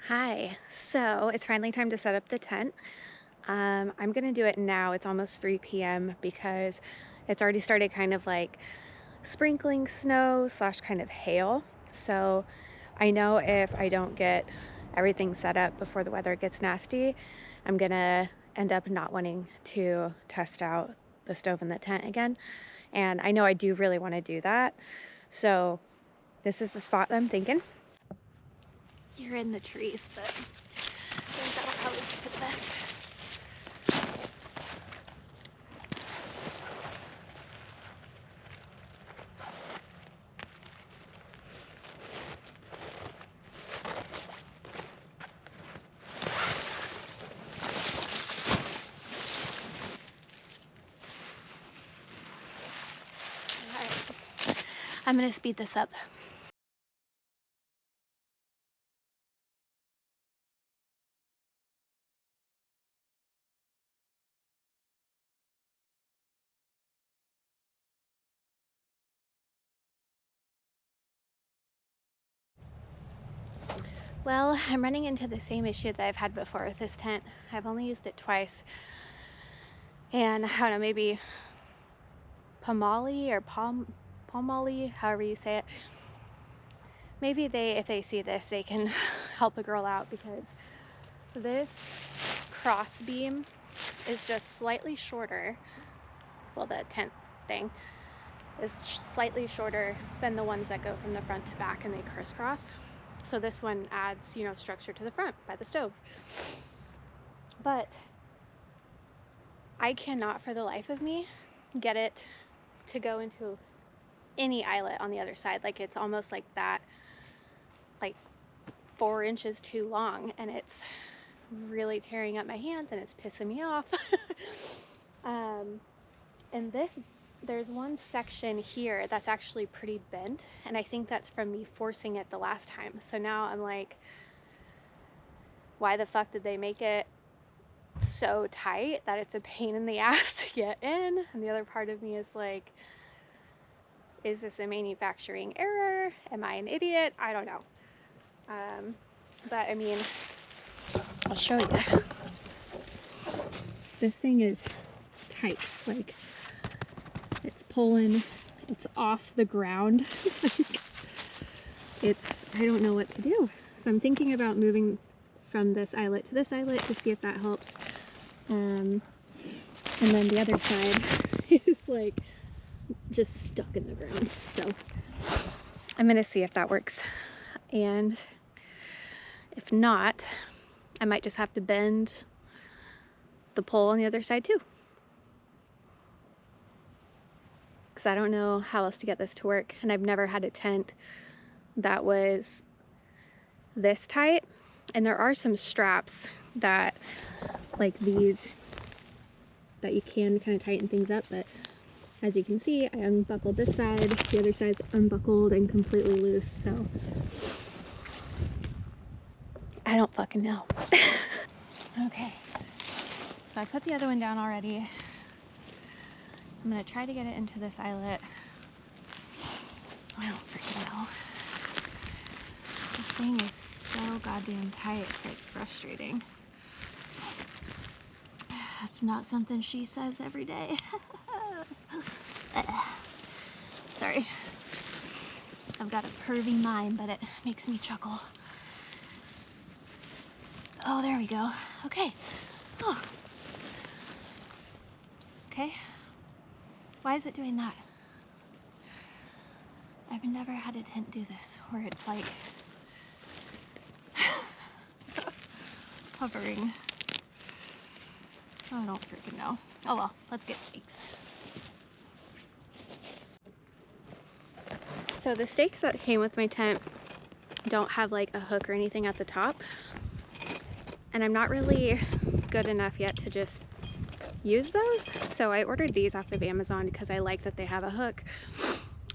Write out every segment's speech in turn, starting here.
Hi, so it's finally time to set up the tent. I'm gonna do it now. It's almost 3 p.m. because it's already started kind of like sprinkling snow slash kind of hail. So I know if I don't get everything set up before the weather gets nasty, I'm gonna end up not wanting to test out the stove in the tent again. And I know I do really want to do that. So this is the spot I'm thinking. You're in the trees, but I think that'll probably be for the best. I'm gonna speed this up. Well, I'm running into the same issue that I've had before with this tent. I've only used it twice. And I don't know, maybe Pomali or Pomali, however you say it. Maybe if they see this, they can help a girl out, because this cross beam is just slightly shorter. Well, the tent thing is slightly shorter than the ones that go from the front to back and they crisscross. So this one adds, structure to the front by the stove. But I cannot for the life of me get it to go into any eyelet on the other side. Like, it's almost like that, like 4 inches too long, and it's really tearing up my hands and it's pissing me off. And there's one section here that's actually pretty bent, and I think that's from me forcing it the last time. So now I'm like, why the fuck did they make it so tight that it's a pain in the ass to get in? And the other part of me is like, is this a manufacturing error? Am I an idiot? I don't know. But I mean, I'll show you. This thing is tight. Like, it's pulling, it's off the ground. I don't know what to do. So I'm thinking about moving from this eyelet to this eyelet to see if that helps. And then the other side is like just stuck in the ground. So I'm gonna see if that works. And if not, I might just have to bend the pole on the other side too. Because I don't know how else to get this to work. And I've never had a tent that was this tight. And there are some straps that, like these, that you can kind of tighten things up, but as you can see, I unbuckled this side, the other side's unbuckled and completely loose, so I don't fucking know. Okay, so I put the other one down already. I'm gonna try to get it into this eyelet. I don't freaking know. This thing is so goddamn tight, it's like frustrating. That's not something she says every day. Sorry. I've got a pervy mind, but it makes me chuckle. Oh, there we go. Okay. Oh. Okay. Why is it doing that? I've never had a tent do this, where it's like hovering. I don't freaking know. Oh well, let's get stakes. So the stakes that came with my tent don't have like a hook or anything at the top. And I'm not really good enough yet to just use those. So I ordered these off of Amazon because I like that they have a hook.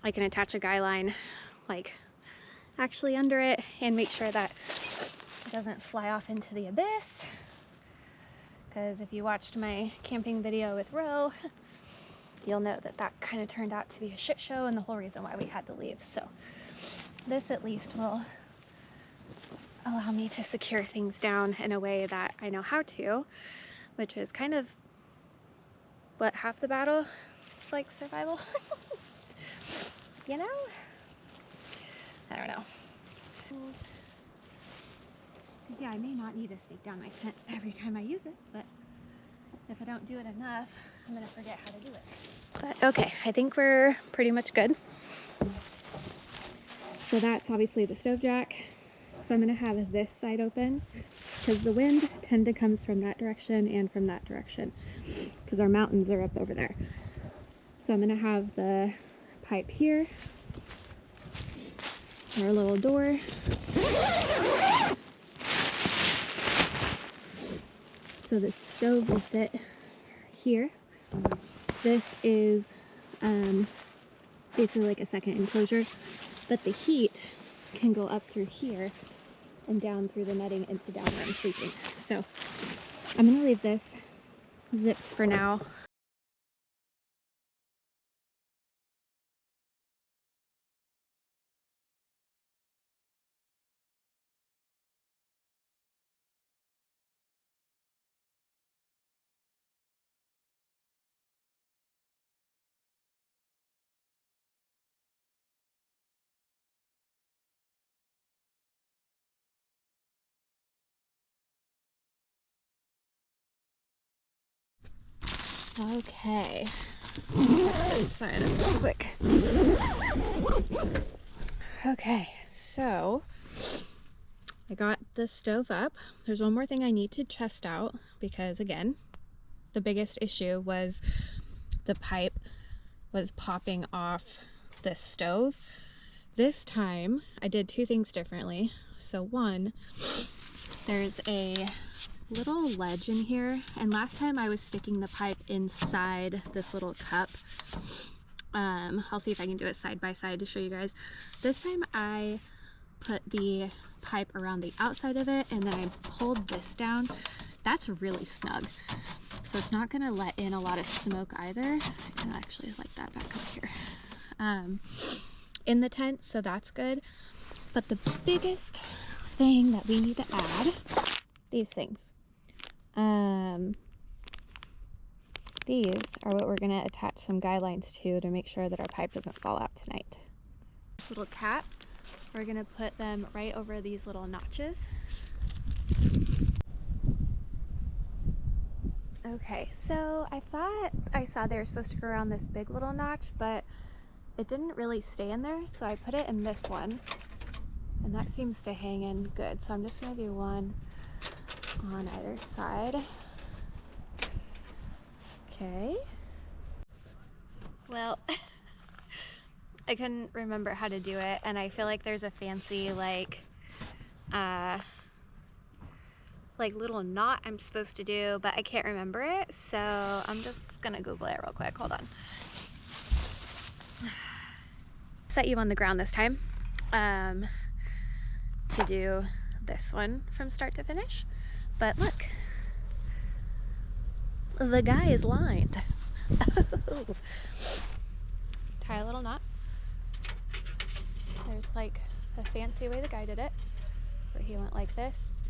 I can attach a guy line like actually under it and make sure that it doesn't fly off into the abyss. Because if you watched my camping video with Ro, you'll know that that kind of turned out to be a shit show and the whole reason why we had to leave. So this at least will allow me to secure things down in a way that I know how to, which is kind of what half the battle, like survival. You know? I don't know. Because yeah, I may not need to stake down my tent every time I use it, but if I don't do it enough, I'm gonna forget how to do it. But okay, I think we're pretty much good. So that's obviously the stove jack. So I'm gonna have this side open because the wind tend to comes from that direction and from that direction because our mountains are up over there. So I'm gonna have the pipe here, our little door. So the stove will sit here. This is basically like a second enclosure, but the heat can go up through here and down through the netting into down where I'm sleeping. So I'm gonna leave this zipped for now. Okay, put this side up real quick. Okay, so I got the stove up. There's one more thing I need to test out because again, the biggest issue was the pipe was popping off the stove. This time I did two things differently. So one, there's a little ledge in here, and last time I was sticking the pipe inside this little cup. I'll see if I can do it side by side to show you guys. This time I put the pipe around the outside of it and then I pulled this down. That's really snug, so it's not gonna let in a lot of smoke either. I can actually light that back up here in the tent, so that's good. But the biggest thing that we need to add, these things. These are what we're gonna attach some guy lines to make sure that our pipe doesn't fall out tonight. This little cap, we're gonna put them right over these little notches. Okay, so I thought I saw they were supposed to go around this big little notch, but it didn't really stay in there, so I put it in this one, and that seems to hang in good. So I'm just gonna do one on either side. Okay. Well, I couldn't remember how to do it, and I feel like there's a fancy like little knot I'm supposed to do, but I can't remember it, so I'm just gonna Google it real quick. Hold on. Set you on the ground this time to do this one from start to finish, but look, the guy is lined. Tie a little knot. There's like a fancy way the guy did it, where he went like this,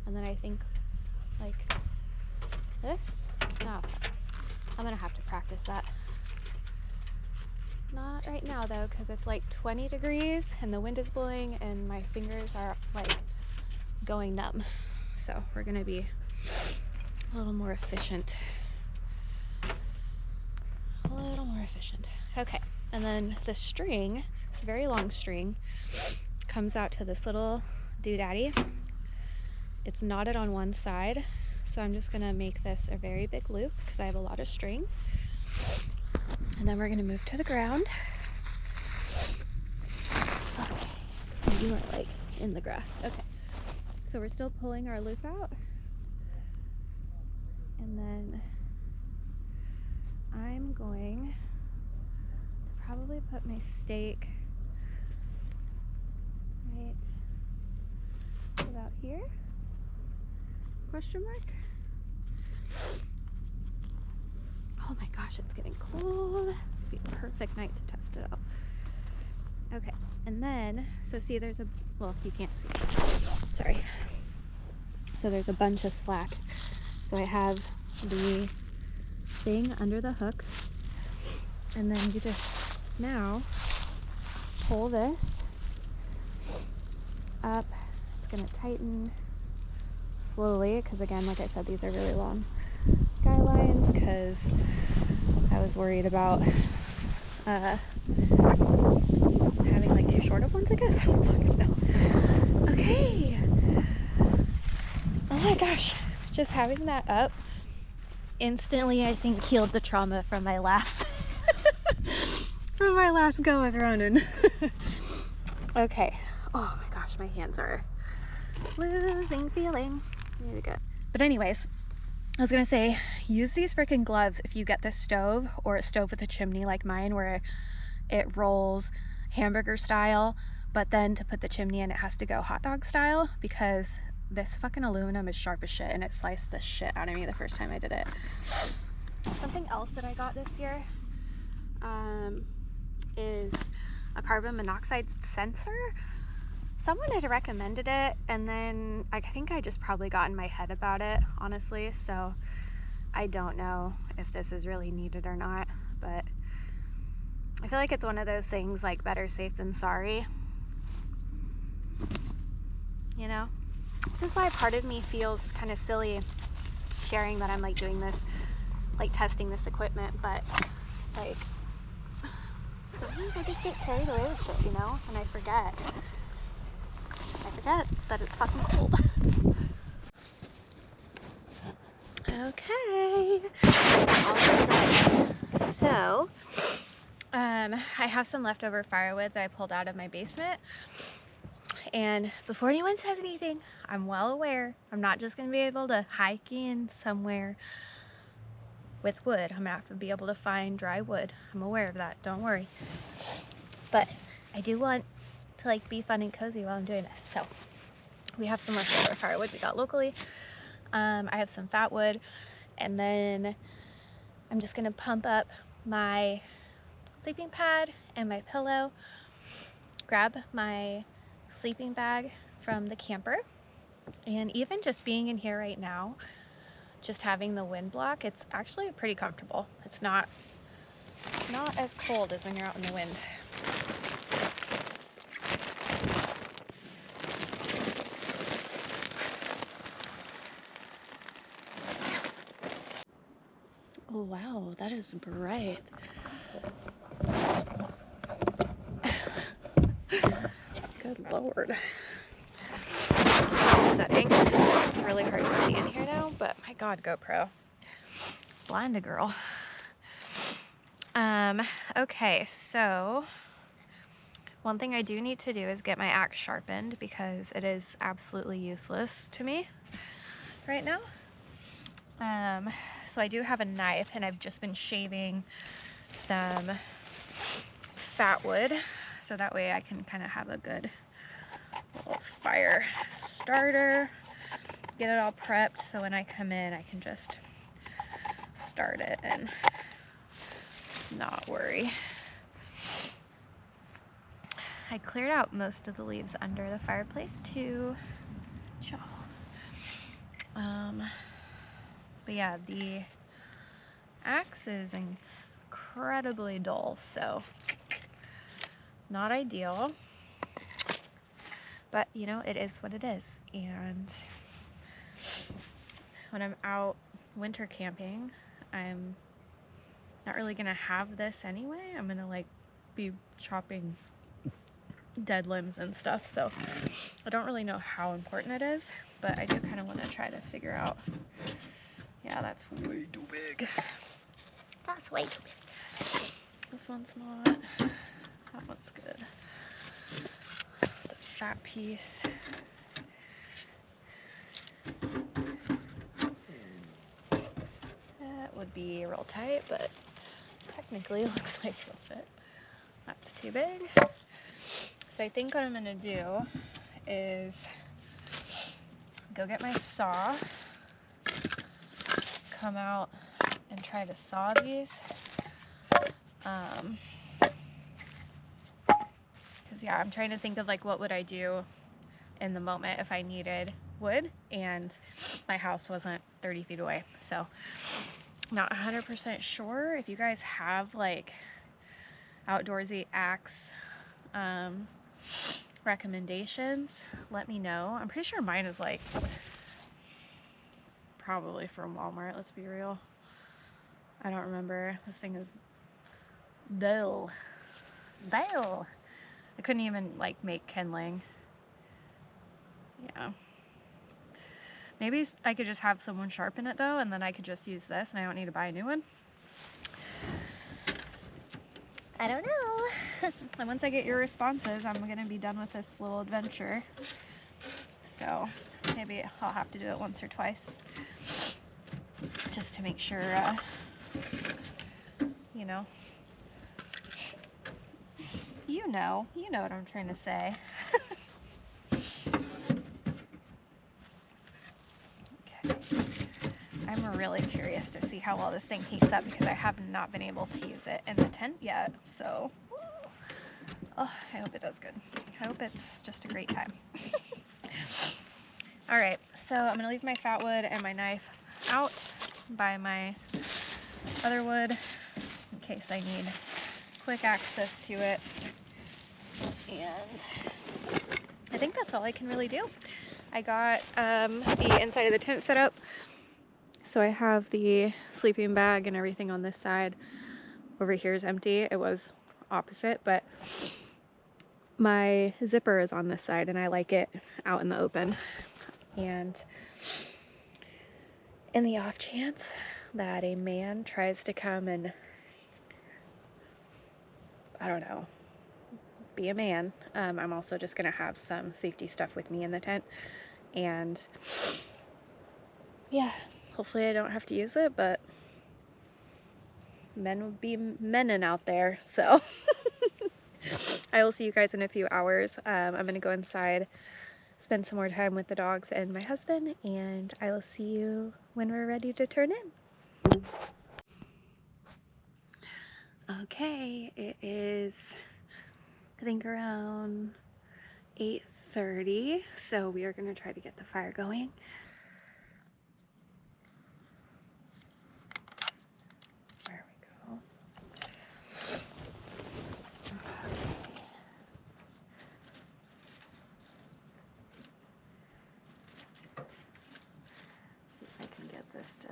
and then I think like this. Oh, I'm gonna have to practice that. Not right now though, because it's like 20 degrees and the wind is blowing and my fingers are like going numb. So we're gonna be a little more efficient. A little more efficient. Okay, and then the string, it's a very long string, comes out to this little doodaddy. It's knotted on one side, so I'm just gonna make this a very big loop because I have a lot of string. And then we're gonna move to the ground. Okay, and you are like in the grass. Okay, so we're still pulling our loop out. And then I'm going to probably put my stake right about here, question mark. Oh my gosh, it's getting cold. This would be a perfect night to test it out. Okay, and then, so see there's a, well, you can't see, sorry. so there's a bunch of slack. So I have the thing under the hook, and then you just now pull this up. It's gonna tighten slowly because, again, like I said, these are really long guy lines because I was worried about having like too short of ones, I guess. I don't fucking know. Okay. Oh my gosh, just having that up instantly, I think, healed the trauma from my last from my last go with running. Okay. Oh my gosh, my hands are losing feeling. I need to go. But anyways, I was gonna say, use these freaking gloves if you get this stove, or a stove with a chimney like mine where it rolls hamburger style, but then to put the chimney in, it has to go hot dog style, because this fucking aluminum is sharp as shit and it sliced the shit out of me the first time I did it. Something else that I got this year is a carbon monoxide sensor. Someone had recommended it, and then I think I just probably got in my head about it, honestly, so I don't know if this is really needed or not, but I feel like it's one of those things, like, better safe than sorry, you know? This is why part of me feels kind of silly sharing that I'm like doing this, like testing this equipment, but like sometimes I just get carried away with shit, you know, and I forget that it's fucking cold. Okay, so I have some leftover firewood that I pulled out of my basement, and before anyone says anything, I'm well aware I'm not just gonna be able to hike in somewhere with wood. I'm gonna have to be able to find dry wood. I'm aware of that, don't worry. But I do want to like be fun and cozy while I'm doing this. So we have some leftover firewood we got locally. I have some fat wood, and then I'm just gonna pump up my sleeping pad and my pillow, grab my sleeping bag from the camper, and even just being in here right now, just having the wind block, it's actually pretty comfortable. It's not as cold as when you're out in the wind. Oh wow, that is bright. Good Lord. Setting. It's really hard to see in here now, but my God, GoPro. Blind a girl. Okay, so one thing I do need to do is get my axe sharpened, because it is absolutely useless to me right now. So I do have a knife, and I've just been shaving some fat wood, so that way I can kind of have a good little fire starter, get it all prepped, so when I come in I can just start it and not worry. I cleared out most of the leaves under the fireplace too. But yeah, the axe is incredibly dull, so not ideal. But you know, it is what it is. And when I'm out winter camping, I'm not really gonna have this anyway. I'm gonna like be chopping dead limbs and stuff, so I don't really know how important it is, but I do kind of want to try to figure out. Yeah, that's way too big. That's way too big. This one's not. That one's good. The fat piece. That would be real tight, but technically looks like it'll fit. That's too big. So I think what I'm gonna do is go get my saw, come out and try to saw these. Cause yeah, I'm trying to think of like what would I do in the moment if I needed wood, and my house wasn't 30 feet away. So not 100% sure. If you guys have like outdoorsy axe recommendations, let me know. I'm pretty sure mine is like probably from Walmart, let's be real. I don't remember. This thing is dull. I couldn't even like make kindling. Yeah. Maybe I could just have someone sharpen it though, and then I could just use this and I don't need to buy a new one. I don't know. And once I get your responses, I'm gonna be done with this little adventure. So maybe I'll have to do it once or twice just to make sure, you know what I'm trying to say. Okay. I'm really curious to see how well this thing heats up because I have not been able to use it in the tent yet. So, oh, I hope it does good. I hope it's just a great time. All right, so I'm gonna leave my fat wood and my knife out by my other wood in case I need quick access to it. And I think that's all I can really do. I got the inside of the tent set up. So I have the sleeping bag and everything on this side. Over here is empty. It was opposite, but my zipper is on this side and I like it out in the open. And in the off chance that a man tries to come and, I don't know, be a man, I'm also just gonna have some safety stuff with me in the tent. And yeah, hopefully I don't have to use it, but men would be menning out there, so. I will see you guys in a few hours. I'm gonna go inside, spend some more time with the dogs and my husband, and I will see you when we're ready to turn in. Okay, it is, I think, around 8:30, so we are gonna try to get the fire going. There we go. See if I can get this to.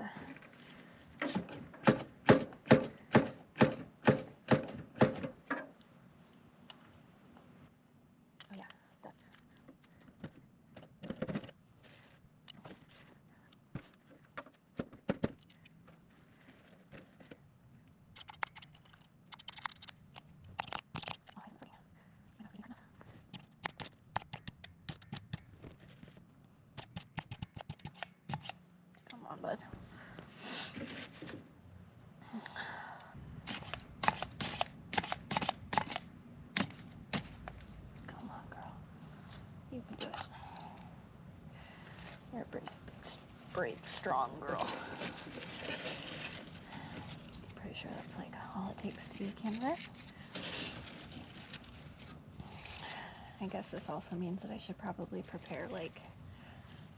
Oh yeah, done. Come on, bud. Come on, girl. You can do it. You're a brave, strong girl. Pretty sure that's like all it takes to be a candidate. I guess this also means that I should probably prepare like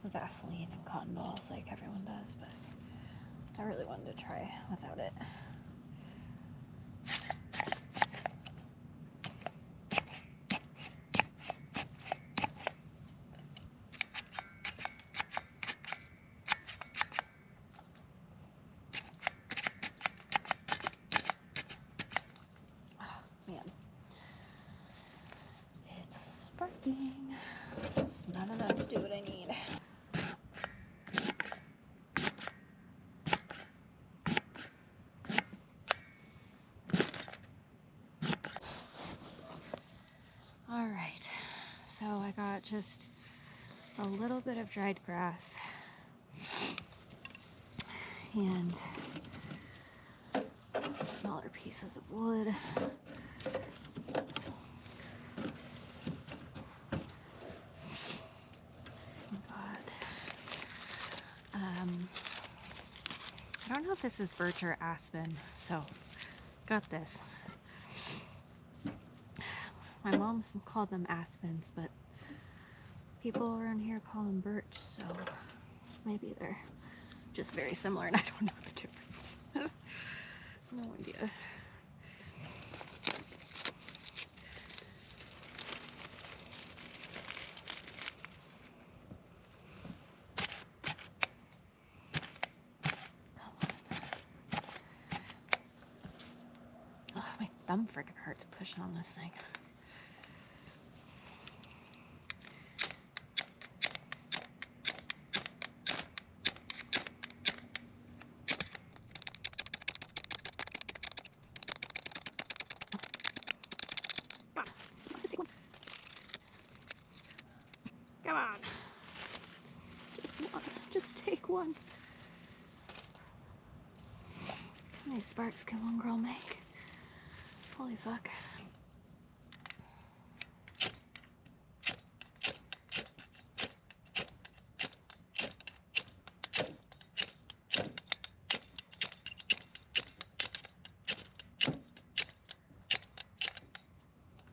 Vaseline and cotton balls like everyone does, but I really wanted to try without it. Oh, man. It's sparking. Just not enough to do what I need. Alright, so I got just a little bit of dried grass and some smaller pieces of wood. I don't know if this is birch or aspen, so got this. My mom's called them aspens, but people around here call them birch, so maybe they're just very similar and I don't know the difference. No idea. Ugh, my thumb freaking hurts pushing on this thing. Come on. Just one. Just take one. How many sparks can one girl make? Holy fuck.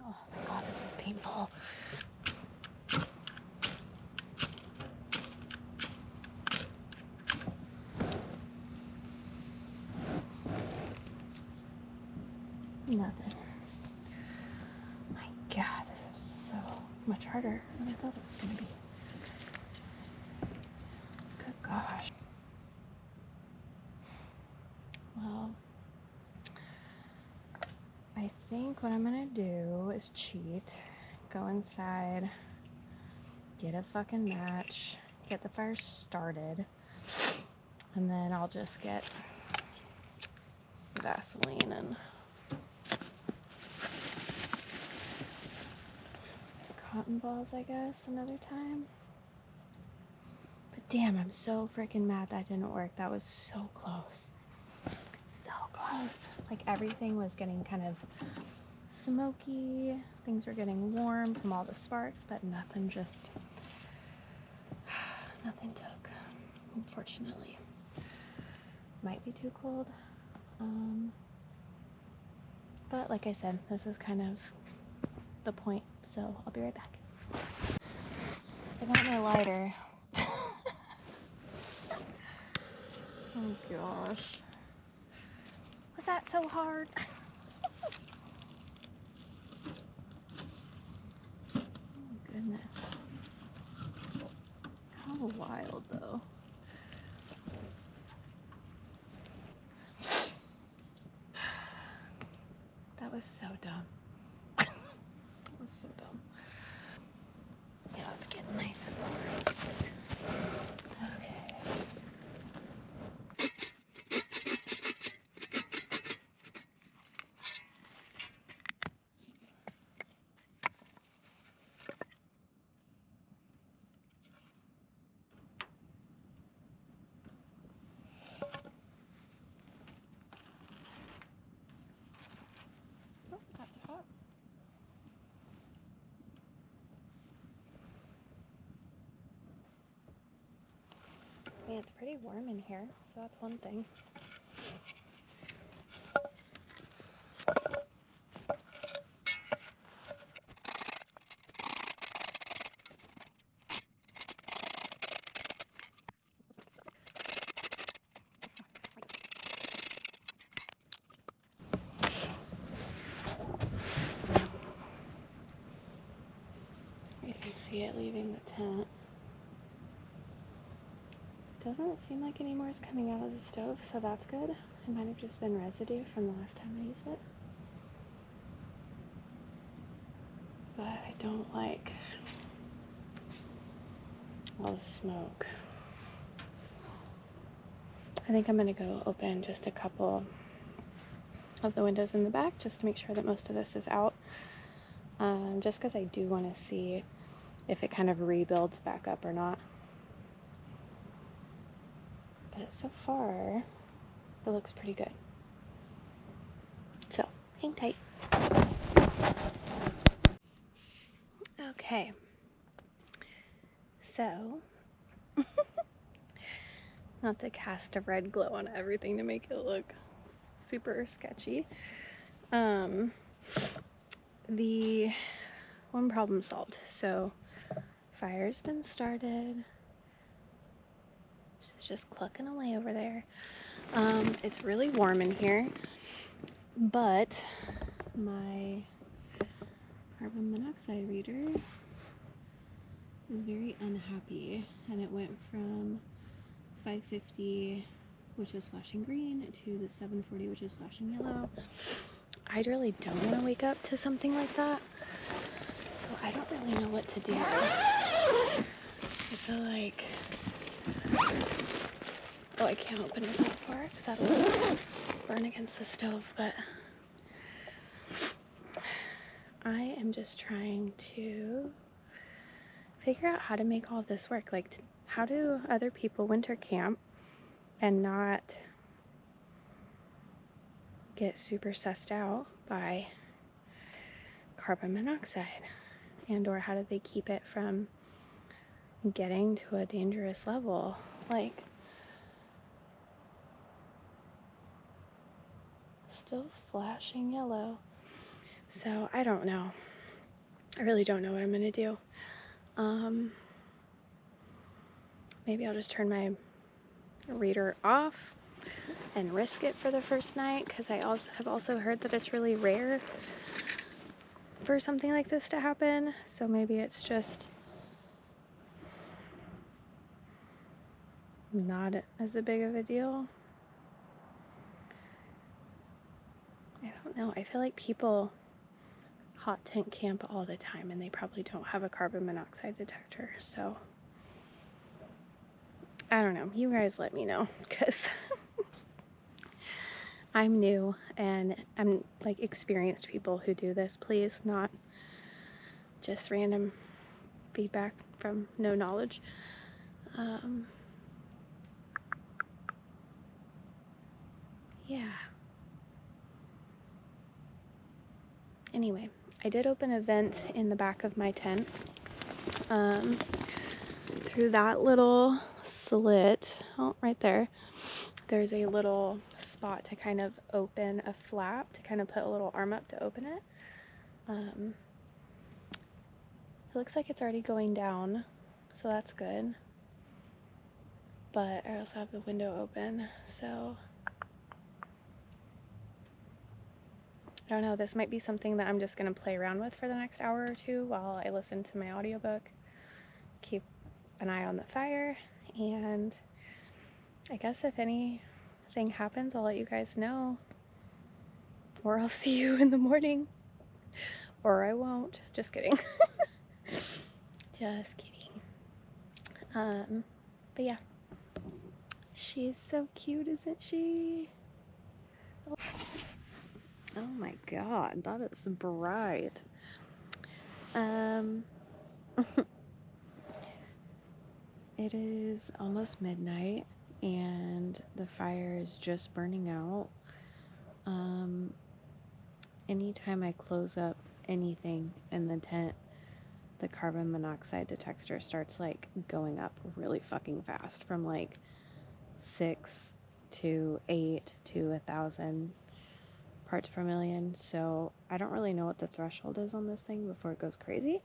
Oh my god, this is painful. Nothing. My god, this is so much harder than I thought it was gonna be. Good gosh. Well, I think what I'm gonna do is cheat, go inside, get a fucking match, get the fire started, and then I'll just get Vaseline and cotton balls, I guess, another time. But damn, I'm so freaking mad that didn't work. That was so close. So close. Like everything was getting kind of smoky. Things were getting warm from all the sparks, but nothing took, unfortunately. Might be too cold. But like I said, this is kind of the point, so I'll be right back. I got my lighter. Oh gosh. Was that so hard? Oh goodness. How wild though. That was so dumb. That was so dumb. Yeah, it's getting nice and warm. Okay. Oh, that's hot. Yeah, it's pretty warm in here, so that's one thing. You can see it leaving the tent. Doesn't seem like any more is coming out of the stove, so that's good. It might have just been residue from the last time I used it. But I don't like all the smoke. I think I'm gonna go open just a couple of the windows in the back just to make sure that most of this is out. Just because I do want to see if it kind of rebuilds back up or not. But so far, it looks pretty good. So, hang tight. Okay. So, not to cast a red glow on everything to make it look super sketchy. The one problem solved. So, Fire's been started. She's just clucking away over there. It's really warm in here, but my carbon monoxide reader is very unhappy, and it went from 550, which was flashing green, to the 740, which is flashing yellow. I really don't want to wake up to something like that, so I don't really know what to do. I feel like, oh, I can't open it that far because that'll burn against the stove, but I am just trying to figure out how to make all of this work. Like, how do other people winter camp and not get super sussed out by carbon monoxide? And or how do they keep it from getting to a dangerous level? Like, still flashing yellow. So I don't know. I really don't know what I'm gonna do. Maybe I'll just turn my reader off and risk it for the first night, because I have also heard that it's really rare for something like this to happen. So maybe it's just not as big of a deal. I don't know. I feel like people hot tent camp all the time and they probably don't have a carbon monoxide detector. So I don't know. You guys let me know, because I'm new and I'm like experienced people who do this. Please, not just random feedback from no knowledge. Yeah. Anyway, I did open a vent in the back of my tent. Through that little slit, oh, right there, there's a little spot to kind of open a flap, to kind of put a little arm up to open it. It looks like it's already going down, so that's good. But I also have the window open, so I don't know. This might be something that I'm just going to play around with for the next hour or two while I listen to my audiobook. Keep an eye on the fire, and I guess if anything happens, I'll let you guys know. Or I'll see you in the morning. Or I won't. Just kidding. Just kidding. But yeah. She's so cute, isn't she? Oh my god, that is bright. It is almost midnight and the fire is just burning out. Anytime I close up anything in the tent, the carbon monoxide detector starts like going up really fucking fast, from like 6 to 8 to 1,000 parts per million. So I don't really know what the threshold is on this thing before it goes crazy,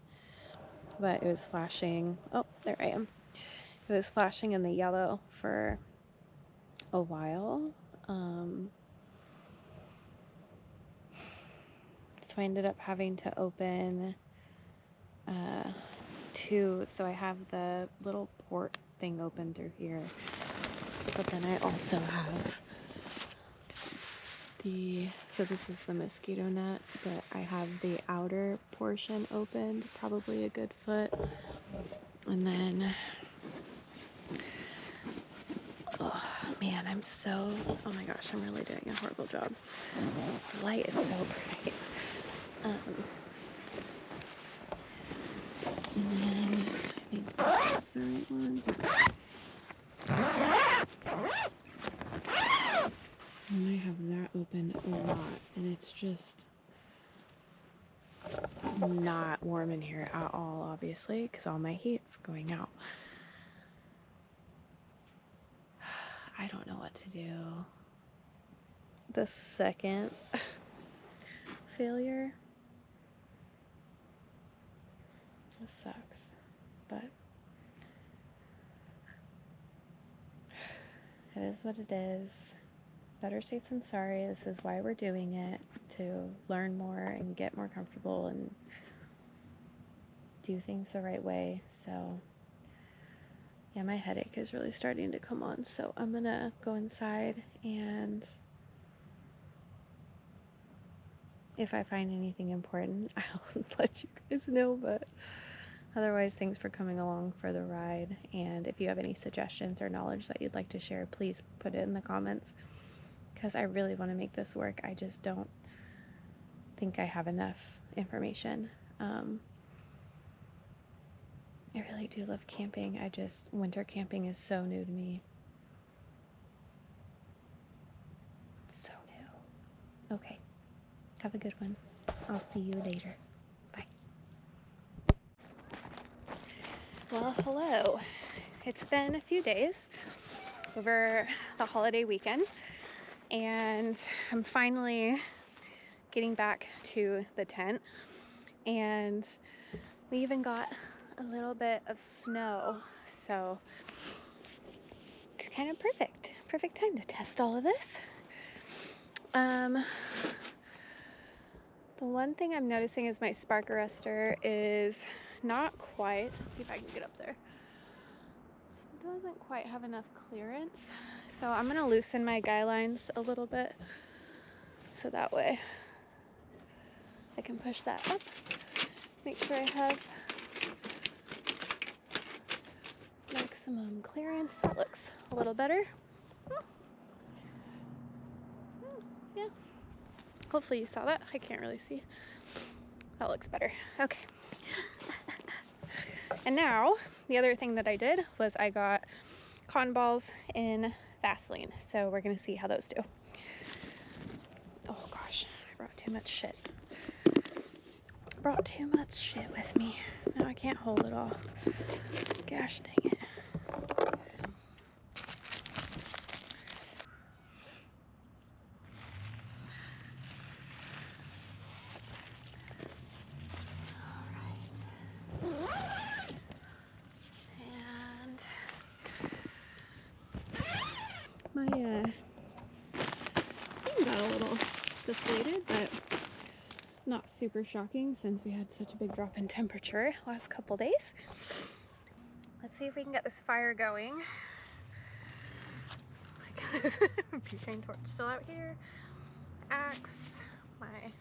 but it was flashing. Oh, there I am. It was flashing in the yellow for a while. So I ended up having to open two. So I have the little port thing open through here, but then I also have so this is the mosquito net, but I have the outer portion opened, probably a good foot. And then, oh man, oh my gosh, I'm really doing a horrible job. The light is so bright. And then I think this is the right one. And I have that open a lot, and it's just not warm in here at all, obviously, because all my heat's going out. I don't know what to do. The second failure. This sucks. but it is what it is. Better safe than sorry. This is why we're doing it, to learn more and get more comfortable and do things the right way. So yeah, my headache is really starting to come on, so I'm gonna go inside, and if I find anything important, I'll let you guys know. But otherwise, thanks for coming along for the ride, and if you have any suggestions or knowledge that you'd like to share, please put it in the comments, because I really want to make this work. I just don't think I have enough information. I really do love camping. Winter camping is so new to me. So new. Okay, have a good one. I'll see you later. Bye. Well, hello. It's been a few days over the holiday weekend, and I'm finally getting back to the tent, and we even got a little bit of snow, so it's kind of perfect time to test all of this. The one thing I'm noticing is my spark arrestor is not quite, let's see if I can get up there, it doesn't quite have enough clearance, so I'm gonna loosen my guy lines a little bit so that way I can push that up, make sure I have maximum clearance. That looks a little better. Yeah, hopefully you saw that. I can't really see. That looks better. Okay. And now the other thing that I did was I got cotton balls in Vaseline, so we're gonna see how those do. Oh gosh, I brought too much shit. Brought too much shit with me. Now I can't hold it all. Gosh dang it. My thing got a little deflated, but not super shocking since we had such a big drop in temperature last couple days. Let's see if we can get this fire going. Butane torch still out here. Axe, my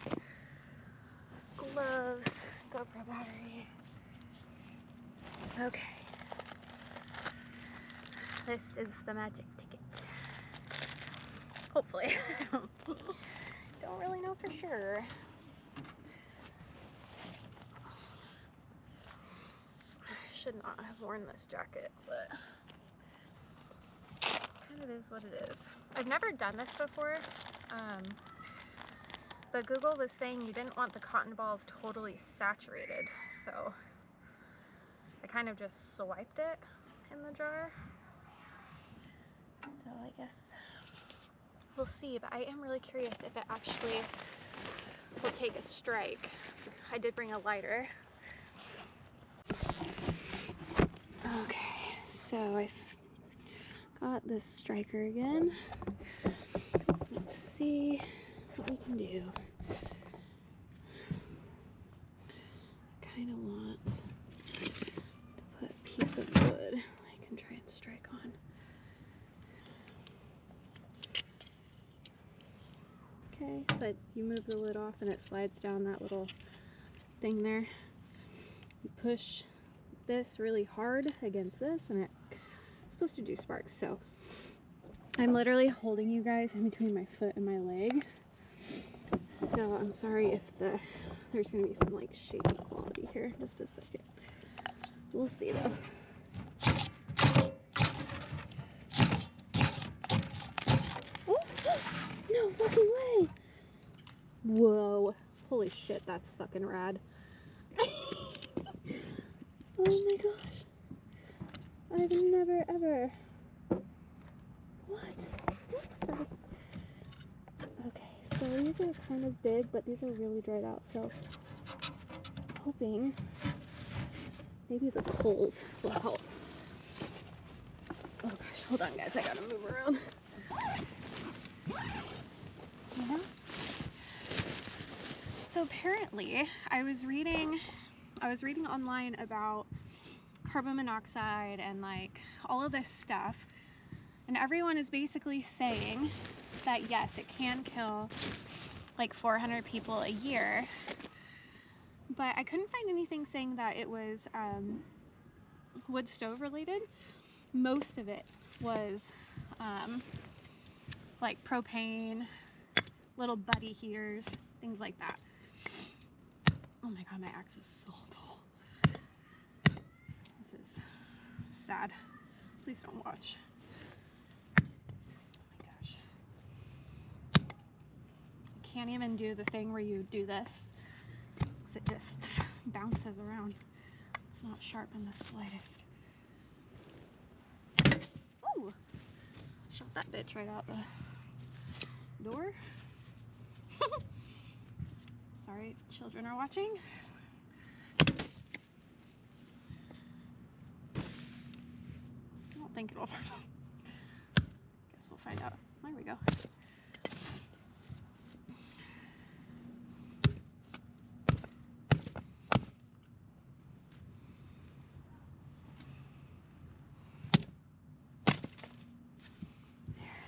gloves, GoPro battery. Okay. This is the magic ticket. Hopefully. Don't really know for sure. I should not have worn this jacket, but kind of is what it is. I've never done this before, but Google was saying you didn't want the cotton balls totally saturated, so I kind of just swiped it in the jar. So I guess we'll see, but I am really curious if it actually will take a strike. I did bring a lighter. Okay, so I've got this striker again. Let's see what we can do. Kind of want to put a piece of wood I can try and strike on. Okay, so you move the lid off and it slides down that little thing there. You push this really hard against this and it's supposed to do sparks. So I'm literally holding you guys in between my foot and my leg. So I'm sorry if there's gonna be some like shaky quality here. Just a second. We'll see though. Oh, no fucking way! Whoa. Holy shit, that's fucking rad. Oh my gosh. I've never ever. What? Oops, sorry. Okay, so these are kind of big, but these are really dried out, so hoping Maybe the coals will help. Oh gosh, hold on guys, I gotta move around. Yeah. So apparently, I was reading online about carbon monoxide and like all of this stuff, and everyone is basically saying that yes, it can kill like 400 people a year, but I couldn't find anything saying that it was wood stove related. Most of it was like propane, little buddy heaters, things like that. Oh my god, my axe is so dull. This is sad. Please don't watch. Oh my gosh. I can't even do the thing where you do this, because it just bounces around. It's not sharp in the slightest. Ooh! Shot that bitch right out the door. Sorry if children are watching. I don't think it'll. Guess we'll find out. There we go.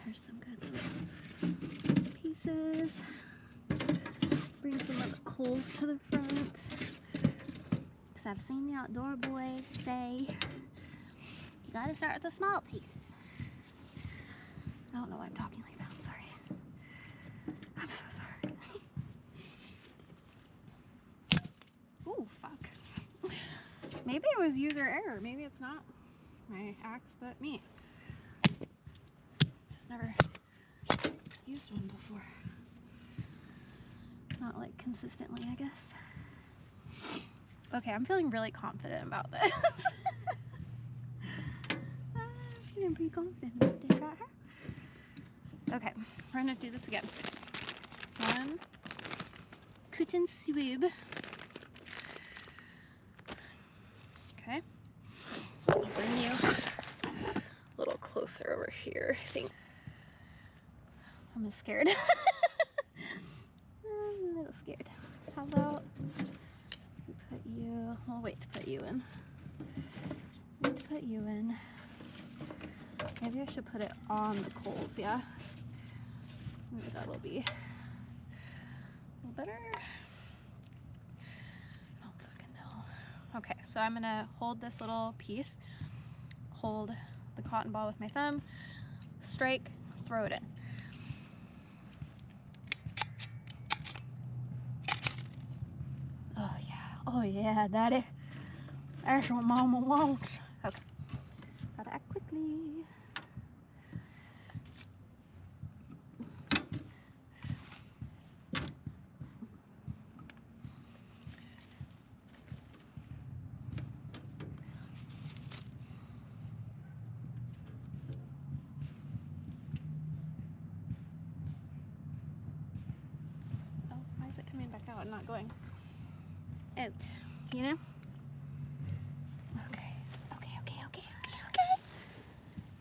There's some good little pieces. Bring some of the coals to the front. Because I've seen the outdoor boys say you gotta start with the small pieces. I don't know why I'm talking like that. I'm sorry. I'm so sorry. Ooh, fuck. Maybe it was user error. Maybe it's not my axe, but me. Just never used one before. Not like consistently, I guess. Okay, I'm feeling really confident about this. I'm feeling pretty confident about this right here. Okay, we're gonna do this again. One, cut and swab. Okay, I'll bring you a little closer over here, I think. I'm scared. I'm a little scared. How about we put you, I'll wait to put you in. Wait to put you in. Maybe I should put it on the coals, yeah? Maybe that'll be a little better. I don't fucking know. Okay, so I'm gonna hold this little piece, hold the cotton ball with my thumb, strike, throw it in. Oh yeah, daddy. That's what mama wants. Okay, gotta act quickly. Oh, why is it coming back out and not going out, you know? Okay.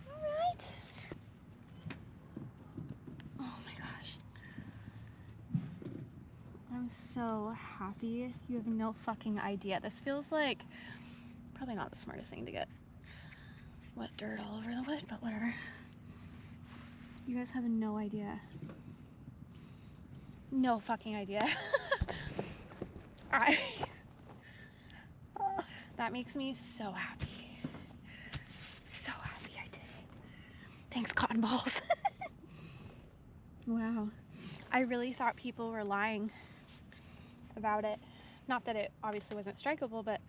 All right. Oh my gosh. I'm so happy. You have no fucking idea. This feels like probably not the smartest thing to get wet dirt all over the wood, but whatever. You guys have no idea. No fucking idea. That makes me so happy. So happy I did it. Thanks, cotton balls. Wow. I really thought people were lying about it. Not that it obviously wasn't strikeable, but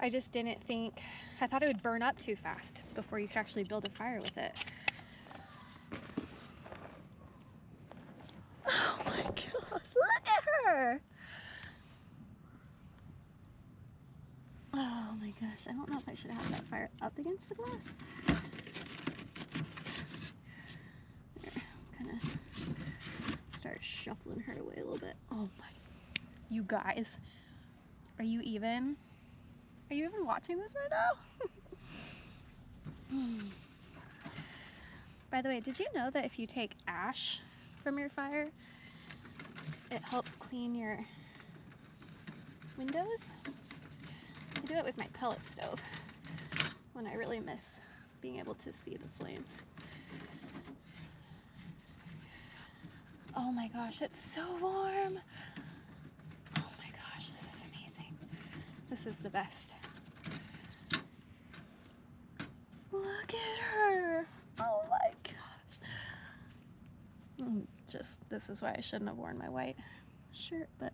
I just didn't think, I thought it would burn up too fast before you could actually build a fire with it. Oh my gosh, look at her! Oh my gosh, I don't know if I should have that fire up against the glass. There, kind of start shuffling her away a little bit. Oh my, you guys, are you even? Are you even watching this right now? By the way, did you know that if you take ash from your fire, it helps clean your windows? I do it with my pellet stove when I really miss being able to see the flames. Oh my gosh, it's so warm. Oh my gosh, this is amazing. This is the best. Look at her. Oh my gosh. This is why I shouldn't have worn my white shirt, but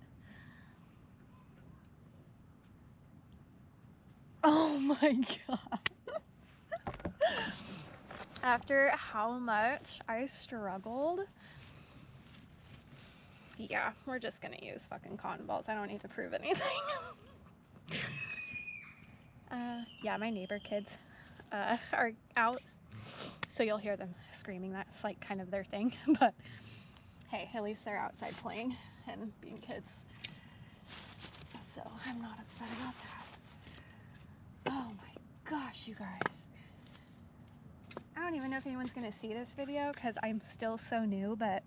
oh my god. After how much I struggled, yeah, we're just gonna use fucking cotton balls. I don't need to prove anything. Yeah, my neighbor kids are out, so you'll hear them screaming. That's like kind of their thing, but hey, at least they're outside playing and being kids, so I'm not upset about that. Oh my gosh, you guys. I don't even know if anyone's gonna see this video because I'm still so new, but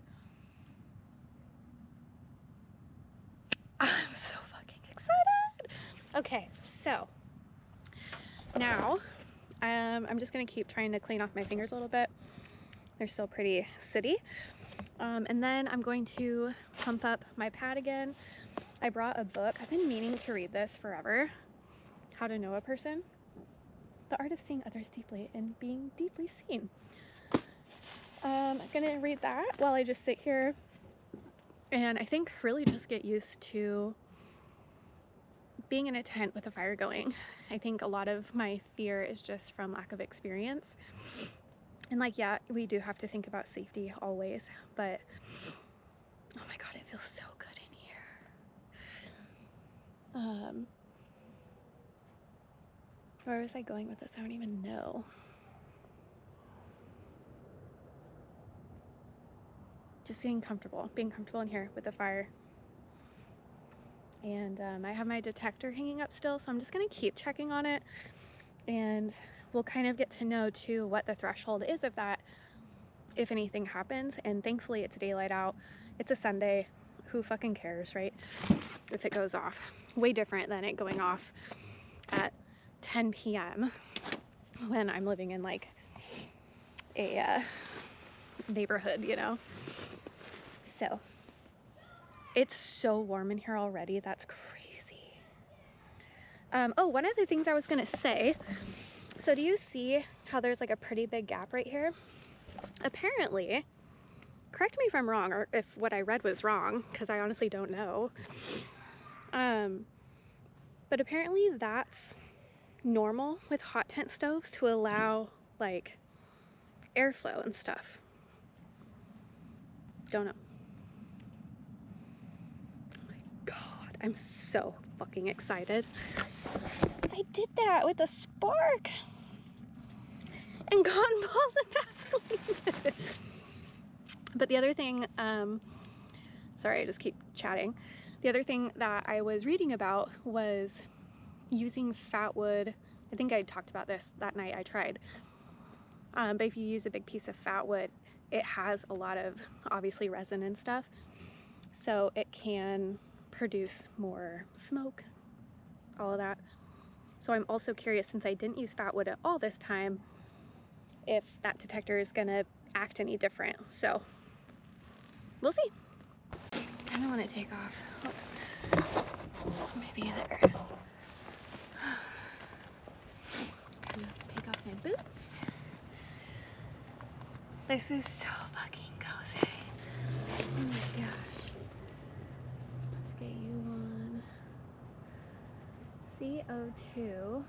I'm so fucking excited. Okay, so now I'm just gonna keep trying to clean off my fingers a little bit. They're still pretty sooty. And then I'm going to pump up my pad again. I brought a book. I've been meaning to read this forever. How to Know a Person. The Art of Seeing Others Deeply and Being Deeply Seen. I'm gonna read that while I just sit here and I think really just get used to being in a tent with a fire going. I think a lot of my fear is just from lack of experience. And like, yeah, we do have to think about safety always, but oh my god, it feels so good in here. Where was I going with this? I don't even know. Just being comfortable in here with the fire. And I have my detector hanging up still, so I'm just gonna keep checking on it, and we'll kind of get to know too what the threshold is of that if anything happens. And thankfully it's daylight out. It's a Sunday. Who fucking cares, right? If it goes off. Way different than it going off at 10 p.m. when I'm living in like a neighborhood, you know? So it's so warm in here already. That's crazy. Oh, one of the things I was gonna say, so do you see how there's like a pretty big gap right here? Apparently, correct me if I'm wrong or if what I read was wrong, because I honestly don't know. But apparently that's normal with hot tent stoves to allow like airflow and stuff. Don't know. Oh my god, I'm so fucking excited. I did that with a spark and cotton balls and Vaseline. But the other thing, sorry, I just keep chatting. The other thing that I was reading about was using fat wood. I think I talked about this that night I tried. But if you use a big piece of fat wood, it has a lot of obviously resin and stuff. So it can produce more smoke, all of that. So I'm also curious, since I didn't use fat wood at all this time, if that detector is gonna act any different. So we'll see. I don't want to take off. Oops. Maybe there. Take off my boots. This is so fucking cozy. Oh my gosh. Let's get you on. CO2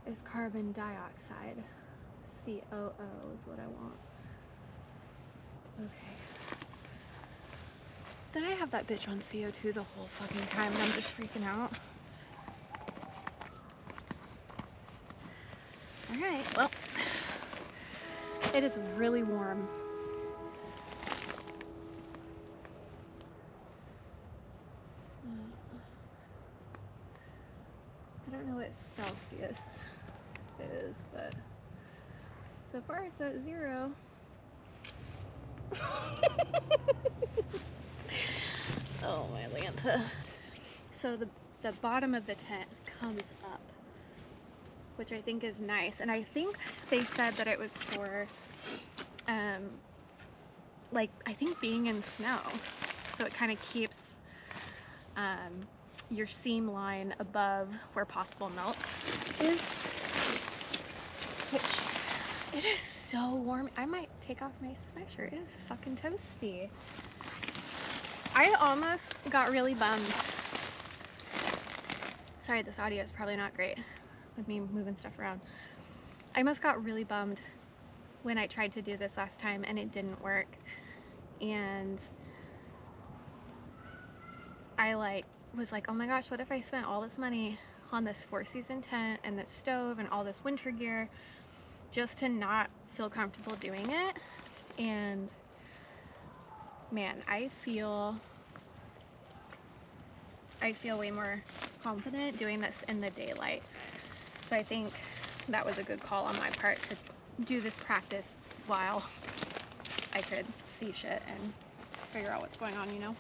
is carbon dioxide. COO is what I want. Okay. Did I have that bitch on CO2 the whole fucking time and I'm just freaking out? Alright, well, it is really warm. is, but so far it's at 0. Oh my Lanta. So the bottom of the tent comes up, which I think is nice. And I think they said that it was for like, I think being in snow, so it kind of keeps your seam line above where possible melt is, which it is so warm. I might take off my sweatshirt. It is fucking toasty. I almost got really bummed. Sorry, this audio is probably not great with me moving stuff around. I almost got really bummed when I tried to do this last time and it didn't work. And I was like, oh my gosh, what if I spent all this money on this 4-season tent and this stove and all this winter gear just to not feel comfortable doing it? And man, I feel way more confident doing this in the daylight. So I think that was a good call on my part to do this practice while I could see shit and figure out what's going on, you know?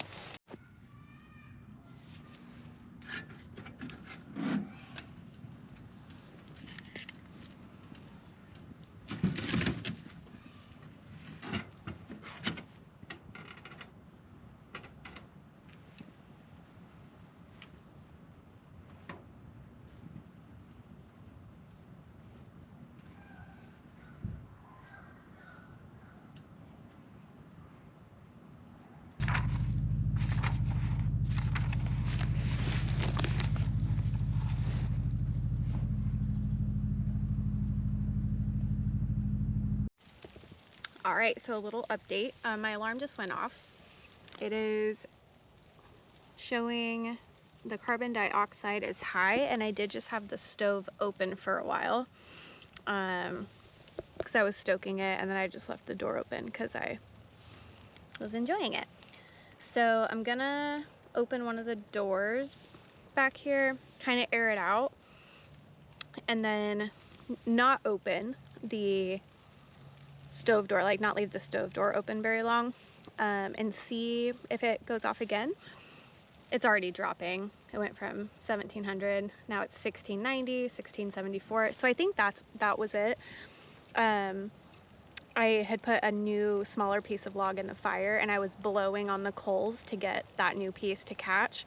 All right, so a little update. My alarm just went off. It is showing the carbon dioxide is high, and I did just have the stove open for a while because I was stoking it, and then I just left the door open because I was enjoying it. So I'm gonna open one of the doors back here, kind of air it out, and then not open the stove door, like not leave the stove door open very long, and see if it goes off again. It's already dropping. It went from 1700, now it's 1690, 1674. So I think that was it. I had put a new smaller piece of log in the fire, and I was blowing on the coals to get that new piece to catch.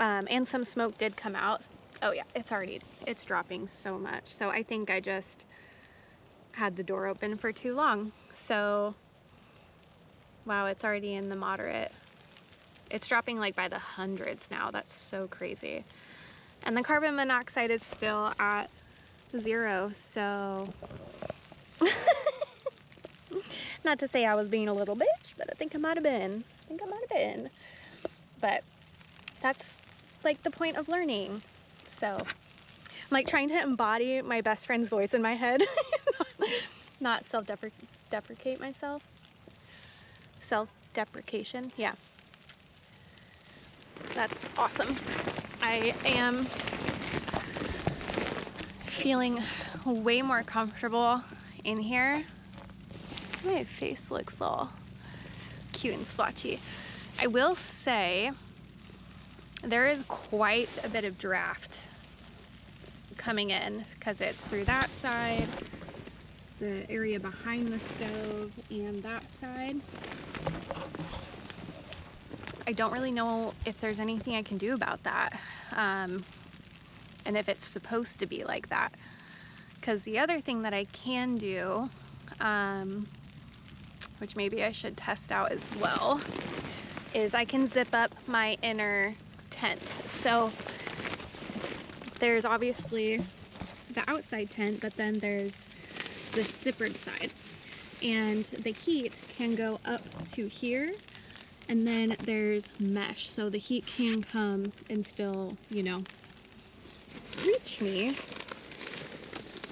And some smoke did come out. Oh yeah, it's dropping so much. So I think I just had the door open for too long. So wow, it's already in the moderate. It's dropping like by the hundreds now. That's so crazy. And the carbon monoxide is still at 0. So not to say I was being a little bitch, but I think I might have been. But that's like the point of learning. So I'm like trying to embody my best friend's voice in my head. Not self-deprecate myself. Self-deprecation, yeah. That's awesome. I am feeling way more comfortable in here. My face looks all cute and splotchy. I will say there is quite a bit of draft coming in because it's through that side, the area behind the stove, and that side. I don't really know if there's anything I can do about that, and if it's supposed to be like that. Because the other thing that I can do, which maybe I should test out as well, is I can zip up my inner tent. So there's obviously the outside tent, but then there's the zippered side, and the heat can go up to here, and then there's mesh, so the heat can come and still, you know, reach me.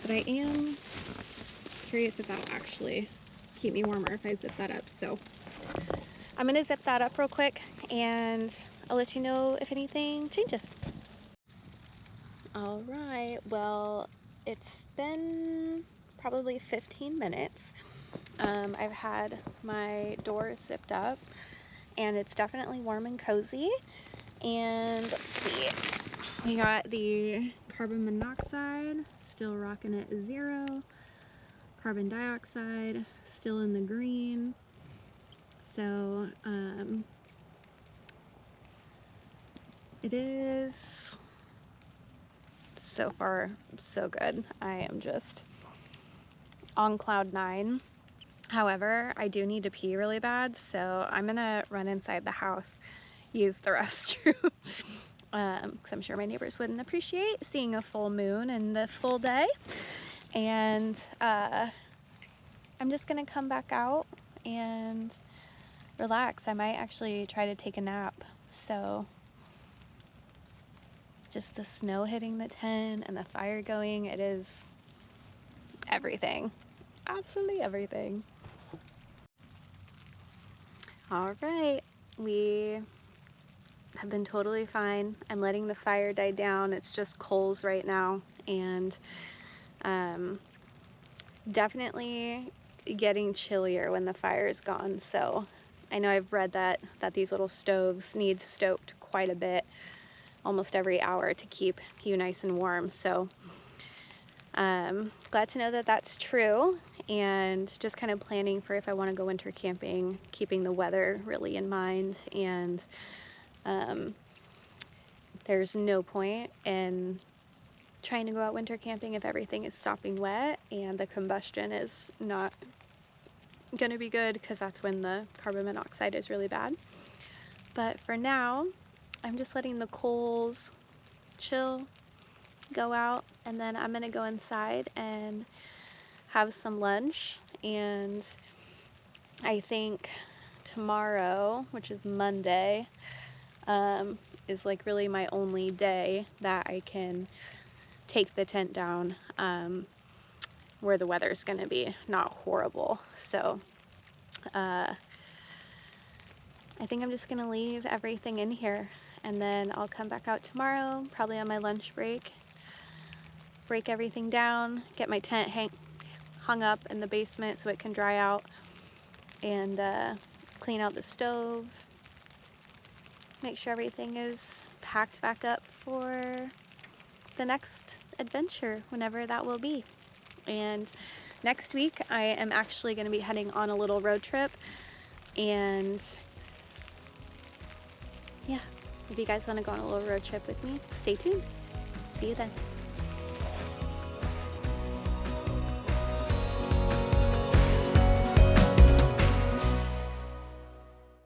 But I am curious if that'll actually keep me warmer if I zip that up. So I'm gonna zip that up real quick, and I'll let you know if anything changes. All right, well, it's been probably 15 minutes. I've had my door zipped up and it's definitely warm and cozy. And let's see, we got the carbon monoxide still rocking at 0. Carbon dioxide still in the green. So it is so far so good. I am just on cloud 9. However, I do need to pee really bad, so I'm gonna run inside the house, use the restroom, because I'm sure my neighbors wouldn't appreciate seeing a full moon in the full day. And I'm just gonna come back out and relax. I might actually try to take a nap. So just the snow hitting the tent and the fire going, it is everything. Absolutely everything. All right, we have been totally fine. I'm letting the fire die down. It's just coals right now, and definitely getting chillier when the fire is gone. So I know I've read that these little stoves need stoked quite a bit, almost every hour, to keep you nice and warm. So glad to know that that's true, and just kind of planning for if I want to go winter camping, keeping the weather really in mind. And there's no point in trying to go out winter camping if everything is stopping wet and the combustion is not gonna be good, because that's when the carbon monoxide is really bad. But for now, I'm just letting the coals chill, go out, and then I'm gonna go inside and have some lunch. And I think tomorrow, which is Monday, is like really my only day that I can take the tent down, where the weather's gonna be not horrible. So I think I'm just gonna leave everything in here, and then I'll come back out tomorrow, probably on my lunch break, break everything down, get my tent hung up in the basement so it can dry out, and clean out the stove, make sure everything is packed back up for the next adventure, whenever that will be. And next week I am actually going to be heading on a little road trip, and yeah, if you guys want to go on a little road trip with me, stay tuned. See you then.